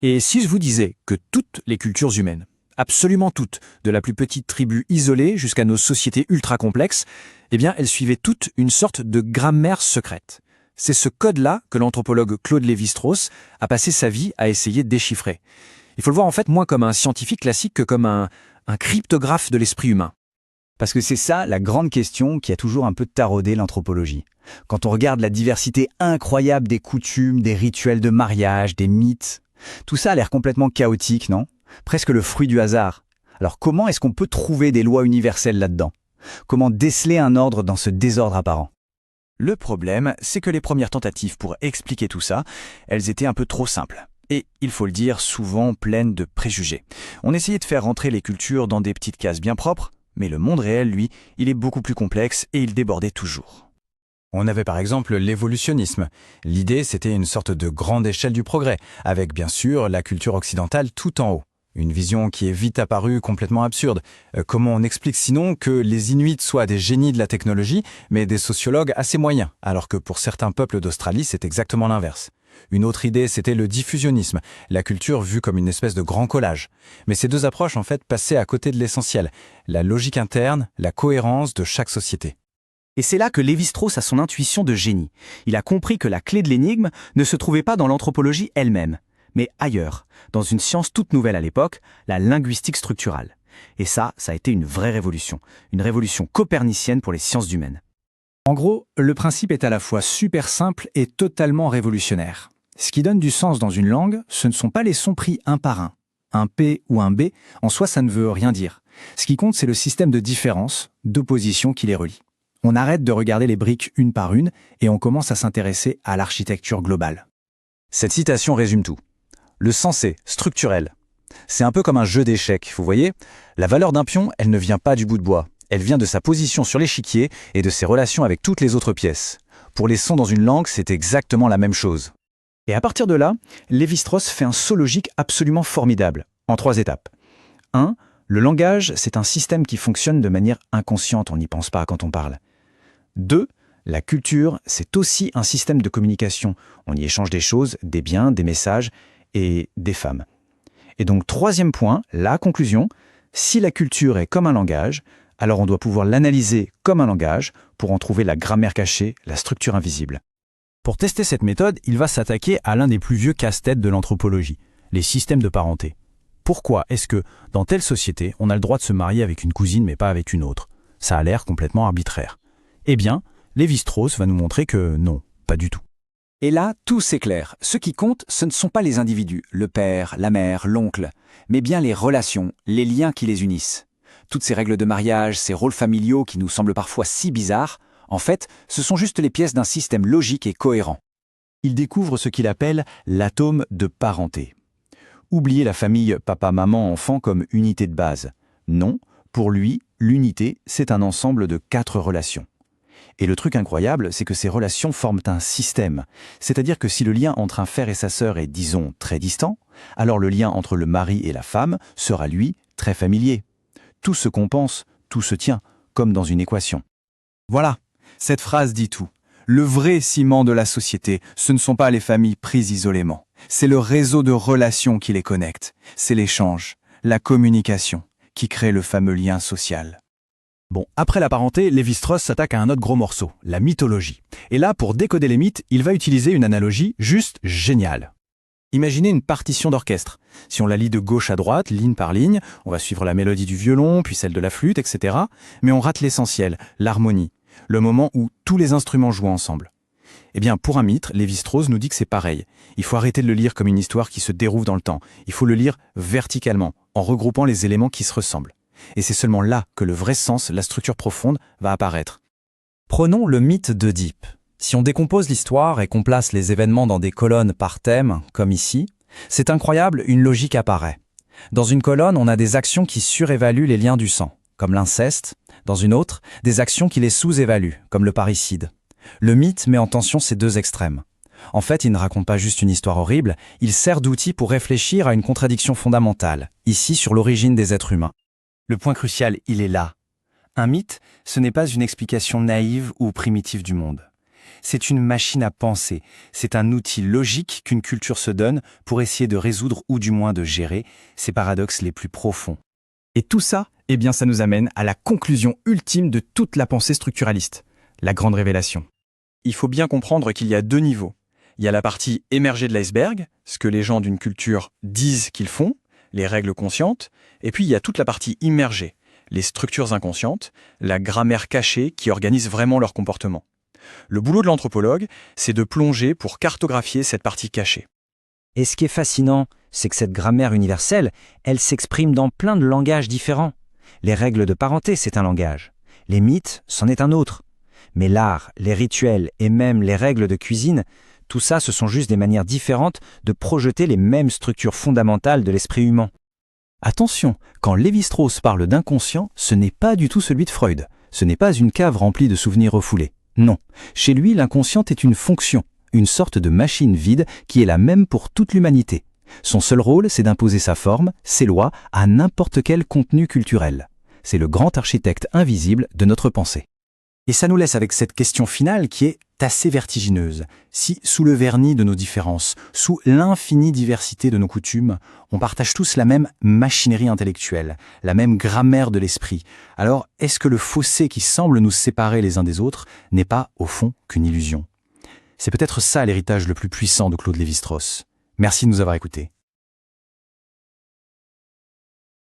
Et si je vous disais que toutes les cultures humaines, absolument toutes, de la plus petite tribu isolée jusqu'à nos sociétés ultra complexes, eh bien, elles suivaient toutes une sorte de grammaire secrète. C'est ce code-là que l'anthropologue Claude Lévi-Strauss a passé sa vie à essayer de déchiffrer. Il faut le voir en fait moins comme un scientifique classique que comme un cryptographe de l'esprit humain. Parce que c'est ça la grande question qui a toujours un peu taraudé l'anthropologie. Quand on regarde la diversité incroyable des coutumes, des rituels de mariage, des mythes, tout ça a l'air complètement chaotique, non? Presque le fruit du hasard. Alors comment est-ce qu'on peut trouver des lois universelles là-dedans? Comment déceler un ordre dans ce désordre apparent? Le problème, c'est que les premières tentatives pour expliquer tout ça, elles étaient un peu trop simples. Et, il faut le dire, souvent pleines de préjugés. On essayait de faire rentrer les cultures dans des petites cases bien propres, mais le monde réel, lui, il est beaucoup plus complexe et il débordait toujours. On avait par exemple l'évolutionnisme. L'idée, c'était une sorte de grande échelle du progrès, avec bien sûr la culture occidentale tout en haut. Une vision qui est vite apparue complètement absurde. Comment on explique sinon que les Inuits soient des génies de la technologie, mais des sociologues assez moyens, alors que pour certains peuples d'Australie, c'est exactement l'inverse. Une autre idée, c'était le diffusionnisme, la culture vue comme une espèce de grand collage. Mais ces deux approches, en fait, passaient à côté de l'essentiel, la logique interne, la cohérence de chaque société. Et c'est là que Lévi-Strauss a son intuition de génie. Il a compris que la clé de l'énigme ne se trouvait pas dans l'anthropologie elle-même, mais ailleurs, dans une science toute nouvelle à l'époque, la linguistique structurale. Et ça a été une vraie révolution, une révolution copernicienne pour les sciences humaines. En gros, le principe est à la fois super simple et totalement révolutionnaire. Ce qui donne du sens dans une langue, ce ne sont pas les sons pris un par un. Un P ou un B, en soi, ça ne veut rien dire. Ce qui compte, c'est le système de différence, d'opposition qui les relie. On arrête de regarder les briques une par une et on commence à s'intéresser à l'architecture globale. Cette citation résume tout. Le sens est structurel. C'est un peu comme un jeu d'échecs, vous voyez? La valeur d'un pion, elle ne vient pas du bout de bois. Elle vient de sa position sur l'échiquier et de ses relations avec toutes les autres pièces. Pour les sons dans une langue, c'est exactement la même chose. Et à partir de là, Lévi-Strauss fait un saut logique absolument formidable, en 3 étapes. 1. Le langage, c'est un système qui fonctionne de manière inconsciente, on n'y pense pas quand on parle. 2. La culture, c'est aussi un système de communication. On y échange des choses, des biens, des messages et des femmes. Et donc, 3e point, la conclusion, si la culture est comme un langage, alors on doit pouvoir l'analyser comme un langage pour en trouver la grammaire cachée, la structure invisible. Pour tester cette méthode, il va s'attaquer à l'un des plus vieux casse-têtes de l'anthropologie, les systèmes de parenté. Pourquoi est-ce que, dans telle société, on a le droit de se marier avec une cousine mais pas avec une autre? Ça a l'air complètement arbitraire. Eh bien, Lévi-Strauss va nous montrer que non, pas du tout. Et là, tout s'éclaire. Ce qui compte, ce ne sont pas les individus, le père, la mère, l'oncle, mais bien les relations, les liens qui les unissent. Toutes ces règles de mariage, ces rôles familiaux qui nous semblent parfois si bizarres, en fait, ce sont juste les pièces d'un système logique et cohérent. Il découvre ce qu'il appelle l'atome de parenté. Oubliez la famille papa, maman, enfant comme unité de base. Non, pour lui, l'unité, c'est un ensemble de 4 relations. Et le truc incroyable, c'est que ces relations forment un système. C'est-à-dire que si le lien entre un frère et sa sœur est, disons, très distant, alors le lien entre le mari et la femme sera, lui, très familier. Tout se compense, tout se tient, comme dans une équation. Voilà, cette phrase dit tout. Le vrai ciment de la société, ce ne sont pas les familles prises isolément. C'est le réseau de relations qui les connecte. C'est l'échange, la communication, qui crée le fameux lien social. Bon, après la parenté, Lévi-Strauss s'attaque à un autre gros morceau, la mythologie. Et là, pour décoder les mythes, il va utiliser une analogie juste géniale. Imaginez une partition d'orchestre. Si on la lit de gauche à droite, ligne par ligne, on va suivre la mélodie du violon, puis celle de la flûte, etc. Mais on rate l'essentiel, l'harmonie, le moment où tous les instruments jouent ensemble. Eh bien, pour un mythe, Lévi-Strauss nous dit que c'est pareil. Il faut arrêter de le lire comme une histoire qui se déroule dans le temps. Il faut le lire verticalement, en regroupant les éléments qui se ressemblent. Et c'est seulement là que le vrai sens, la structure profonde, va apparaître. Prenons le mythe d'Œdipe. Si on décompose l'histoire et qu'on place les événements dans des colonnes par thème, comme ici, c'est incroyable, une logique apparaît. Dans une colonne, on a des actions qui surévaluent les liens du sang, comme l'inceste. Dans une autre, des actions qui les sous-évaluent, comme le parricide. Le mythe met en tension ces 2 extrêmes. En fait, il ne raconte pas juste une histoire horrible, il sert d'outil pour réfléchir à une contradiction fondamentale, ici sur l'origine des êtres humains. Le point crucial, il est là. Un mythe, ce n'est pas une explication naïve ou primitive du monde. C'est une machine à penser. C'est un outil logique qu'une culture se donne pour essayer de résoudre ou du moins de gérer ses paradoxes les plus profonds. Et tout ça, eh bien, ça nous amène à la conclusion ultime de toute la pensée structuraliste, la grande révélation. Il faut bien comprendre qu'il y a 2 niveaux. Il y a la partie émergée de l'iceberg, ce que les gens d'une culture disent qu'ils font, les règles conscientes, et puis il y a toute la partie immergée, les structures inconscientes, la grammaire cachée qui organise vraiment leur comportement. Le boulot de l'anthropologue, c'est de plonger pour cartographier cette partie cachée. Et ce qui est fascinant, c'est que cette grammaire universelle, elle s'exprime dans plein de langages différents. Les règles de parenté, c'est un langage. Les mythes, c'en est un autre. Mais l'art, les rituels et même les règles de cuisine, tout ça, ce sont juste des manières différentes de projeter les mêmes structures fondamentales de l'esprit humain. Attention, quand Lévi-Strauss parle d'inconscient, ce n'est pas du tout celui de Freud. Ce n'est pas une cave remplie de souvenirs refoulés. Non, chez lui, l'inconscient est une fonction, une sorte de machine vide qui est la même pour toute l'humanité. Son seul rôle, c'est d'imposer sa forme, ses lois, à n'importe quel contenu culturel. C'est le grand architecte invisible de notre pensée. Et ça nous laisse avec cette question finale qui est assez vertigineuse. Si, sous le vernis de nos différences, sous l'infinie diversité de nos coutumes, on partage tous la même machinerie intellectuelle, la même grammaire de l'esprit, alors est-ce que le fossé qui semble nous séparer les uns des autres n'est pas, au fond, qu'une illusion ? C'est peut-être ça l'héritage le plus puissant de Claude Lévi-Strauss. Merci de nous avoir écoutés.